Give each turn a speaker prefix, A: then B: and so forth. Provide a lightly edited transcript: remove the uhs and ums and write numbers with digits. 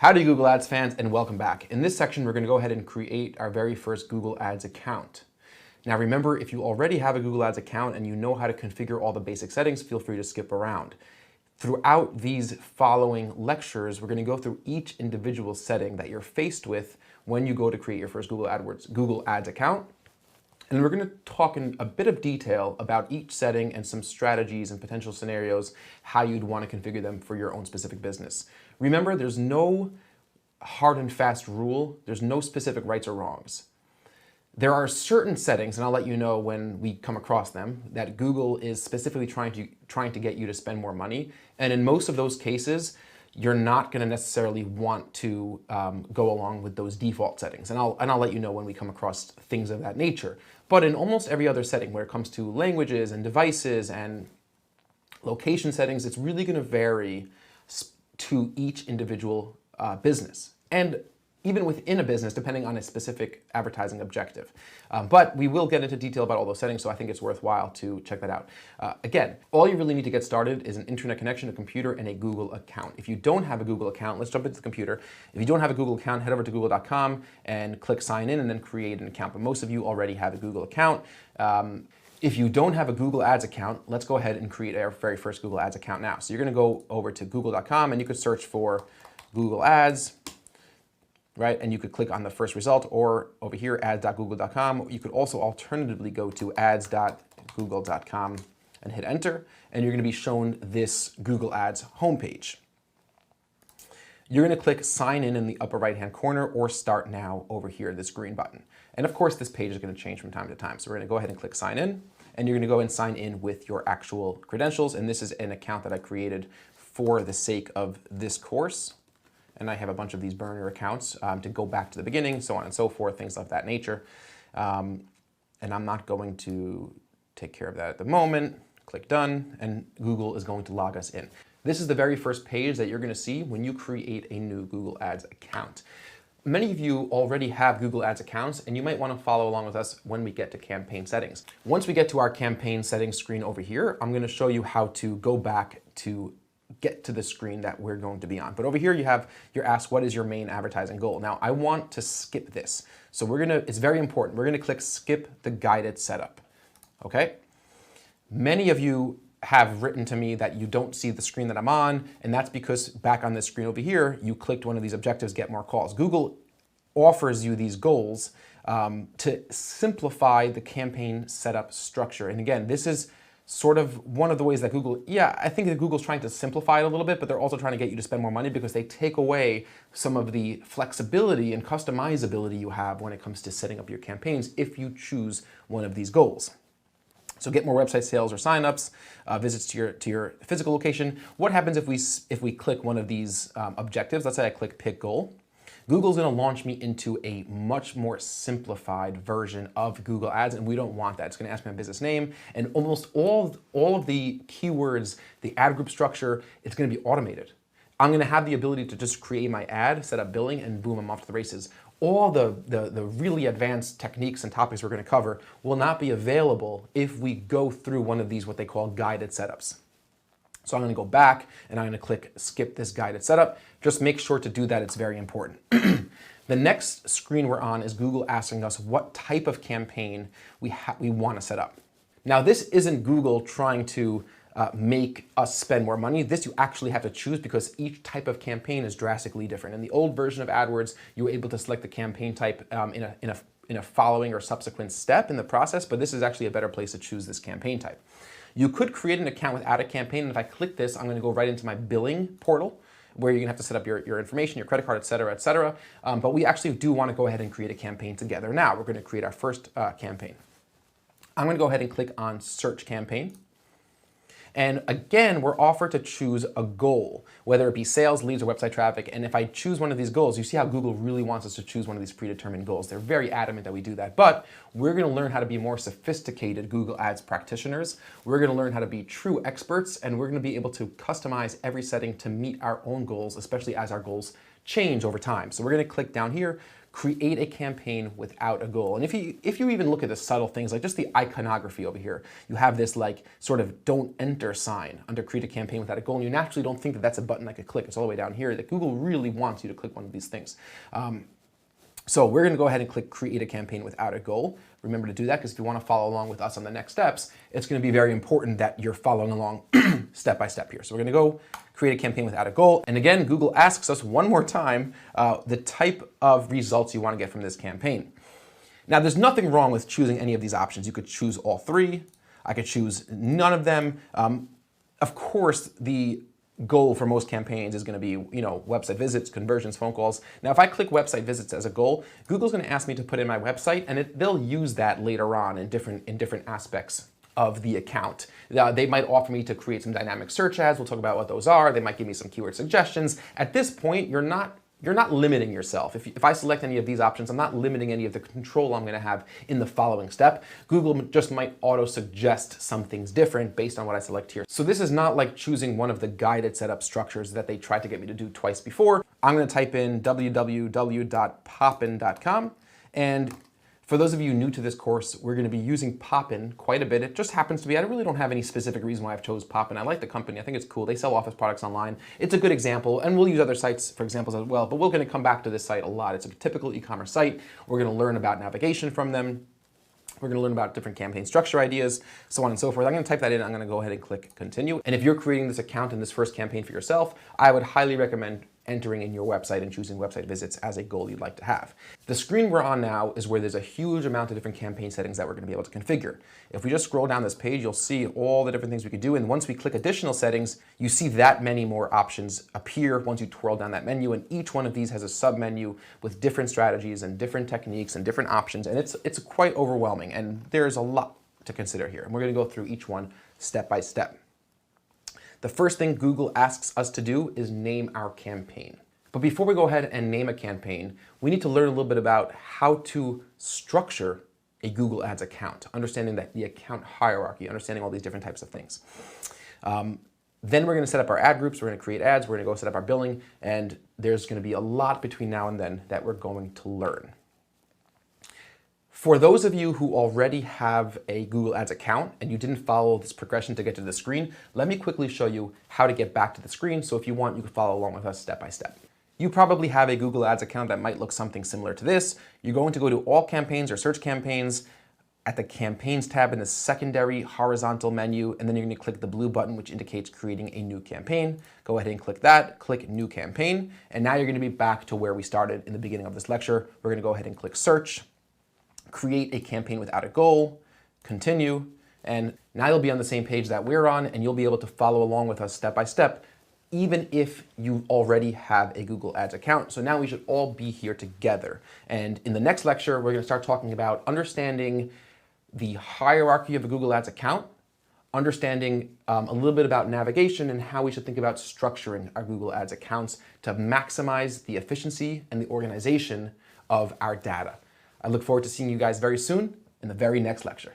A: Howdy Google Ads fans, and welcome back. In this section, we're going to go ahead and create our very first Google Ads account. Now remember, if you already have a Google Ads account and you know how to configure all the basic settings, feel free to skip around. Throughout these following lectures, we're going to go through each individual setting that you're faced with when you go to create your first Google Ads account. And we're going to talk in a bit of detail about each setting and some strategies and potential scenarios, how you'd want to configure them for your own specific business. Remember, there's no hard and fast rule. There's no specific rights or wrongs. There are certain settings, and I'll let you know when we come across them, that Google is specifically trying to get you to spend more money. And in most of those cases, you're not going to necessarily want to go along with those default settings. And I'll let you know when we come across things of that nature. But in almost every other setting, where it comes to languages and devices and location settings, it's really going to vary to each individual business. And even within a business, depending on a specific advertising objective. But we will get into detail about all those settings, so I think it's worthwhile to check that out. Again, all you really need to get started is an internet connection, a computer, and a Google account. If you don't have a Google account, let's jump into the computer. If you don't have a Google account, head over to google.com and click sign in and then create an account. But most of you already have a Google account. If you don't have a Google Ads account, let's go ahead and create our very first Google Ads account now. So you're gonna go over to google.com and you could search for Google Ads, right? And you could click on the first result, or over here, ads.google.com. You could also alternatively go to ads.google.com and hit enter, and you're gonna be shown this Google Ads homepage. You're gonna click sign in the upper right-hand corner, or start now over here, this green button. And of course, this page is gonna change from time to time. So we're gonna go ahead and click sign in, and you're gonna go and sign in with your actual credentials. And this is an account that I created for the sake of this course. And I have a bunch of these burner accounts to go back to the beginning, so on and so forth, things of that nature. And I'm not going to take care of that at the moment. Click done, and Google is going to log us in. This is the very first page that you're going to see when you create a new Google Ads account. Many of you already have Google Ads accounts, and you might want to follow along with us when we get to campaign settings. Once we get to our campaign settings screen over here, I'm going to show you how to go back to get to the screen that we're going to be on. But over here you're asked, what is your main advertising goal? Now I want to skip this. So it's very important. We're gonna click skip the guided setup, okay? Many of you have written to me that you don't see the screen that I'm on, and that's because back on this screen over here, you clicked one of these objectives, get more calls. Google offers you these goals to simplify the campaign setup structure. And again, this is sort of one of the ways that I think that Google's trying to simplify it a little bit, but they're also trying to get you to spend more money because they take away some of the flexibility and customizability you have when it comes to setting up your campaigns if you choose one of these goals. So get more website sales or signups, visits to your physical location. What happens if we click one of these objectives? Let's say I click pick goal. Google's gonna launch me into a much more simplified version of Google Ads, and we don't want that. It's gonna ask me my business name, and almost all of the keywords, the ad group structure, it's gonna be automated. I'm gonna have the ability to just create my ad, set up billing, and boom, I'm off to the races. All the really advanced techniques and topics we're gonna cover will not be available if we go through one of these, what they call guided setups. So I'm going to go back and I'm going to click skip this guided setup. Just make sure to do that, it's very important. The next screen we're on is Google asking us what type of campaign we want to set up. Now this isn't Google trying to make us spend more money. This you actually have to choose because each type of campaign is drastically different. In the old version of AdWords, you were able to select the campaign type in a following or subsequent step in the process, but this is actually a better place to choose this campaign type. You could create an account without a campaign, and if I click this, I'm going to go right into my billing portal, where you're going to have to set up your information, your credit card, et cetera, et cetera. But we actually do want to go ahead and create a campaign together. Now, we're going to create our first campaign. I'm going to go ahead and click on Search Campaign. And again, we're offered to choose a goal, whether it be sales, leads, or website traffic. And if I choose one of these goals, you see how Google really wants us to choose one of these predetermined goals. They're very adamant that we do that. But we're going to learn how to be more sophisticated Google Ads practitioners. We're going to learn how to be true experts, and we're going to be able to customize every setting to meet our own goals, especially as our goals change over time. So we're going to click down here, create a campaign without a goal. And if you even look at the subtle things, like just the iconography over here, you have this like sort of don't enter sign under create a campaign without a goal, and you naturally don't think that that's a button I could click. It's all the way down here that Google really wants you to click one of these things. So we're gonna go ahead and click create a campaign without a goal. Remember to do that, because if you wanna follow along with us on the next steps, it's gonna be very important that you're following along step by step here. So we're gonna go create a campaign without a goal. And again, Google asks us one more time the type of results you wanna get from this campaign. Now, there's nothing wrong with choosing any of these options. You could choose all three. I could choose none of them. Of course, the goal for most campaigns is going to be, website visits, conversions, phone calls. Now, if I click website visits as a goal, Google's going to ask me to put in my website, and they'll use that later on in different aspects of the account. They might offer me to create some dynamic search ads. We'll talk about what those are. They might give me some keyword suggestions. At this point, you're not limiting yourself. If I select any of these options, I'm not limiting any of the control I'm going to have in the following step. Google just might auto-suggest some things different based on what I select here. So this is not like choosing one of the guided setup structures that they tried to get me to do twice before. I'm going to type in www.poppin.com, and for those of you new to this course, we're going to be using Poppin quite a bit. It just happens to be, I really don't have any specific reason why I've chose Poppin. I like the company. I think it's cool. They sell office products online. It's a good example, and we'll use other sites for examples as well, but we're going to come back to this site a lot. It's a typical e-commerce site. We're going to learn about navigation from them. We're going to learn about different campaign structure ideas, so on and so forth. I'm going to type that in. I'm going to go ahead and click continue. And if you're creating this account in this first campaign for yourself, I would highly recommend entering in your website and choosing website visits as a goal you'd like to have. The screen we're on now is where there's a huge amount of different campaign settings that we're going to be able to configure. If we just scroll down this page, you'll see all the different things we could do. And once we click additional settings, you see that many more options appear once you twirl down that menu. And each one of these has a sub-menu with different strategies and different techniques and different options. And it's quite overwhelming. And there's a lot to consider here. And we're going to go through each one step by step. The first thing Google asks us to do is name our campaign. But before we go ahead and name a campaign, we need to learn a little bit about how to structure a Google Ads account, understanding the account hierarchy, understanding all these different types of things. Then we're going to set up our ad groups, we're going to create ads, we're going to go set up our billing, and there's going to be a lot between now and then that we're going to learn. For those of you who already have a Google Ads account and you didn't follow this progression to get to the screen, let me quickly show you how to get back to the screen. So if you want, you can follow along with us step by step. You probably have a Google Ads account that might look something similar to this. You're going to go to all campaigns or search campaigns at the campaigns tab in the secondary horizontal menu, and then you're going to click the blue button, which indicates creating a new campaign. Go ahead and click that, click new campaign. And now you're going to be back to where we started in the beginning of this lecture. We're going to go ahead and click search, create a campaign without a goal, continue, and now you'll be on the same page that we're on, and you'll be able to follow along with us step by step, even if you already have a Google Ads account. So now we should all be here together. And in the next lecture, we're gonna start talking about understanding the hierarchy of a Google Ads account, understanding a little bit about navigation and how we should think about structuring our Google Ads accounts to maximize the efficiency and the organization of our data. I look forward to seeing you guys very soon in the very next lecture.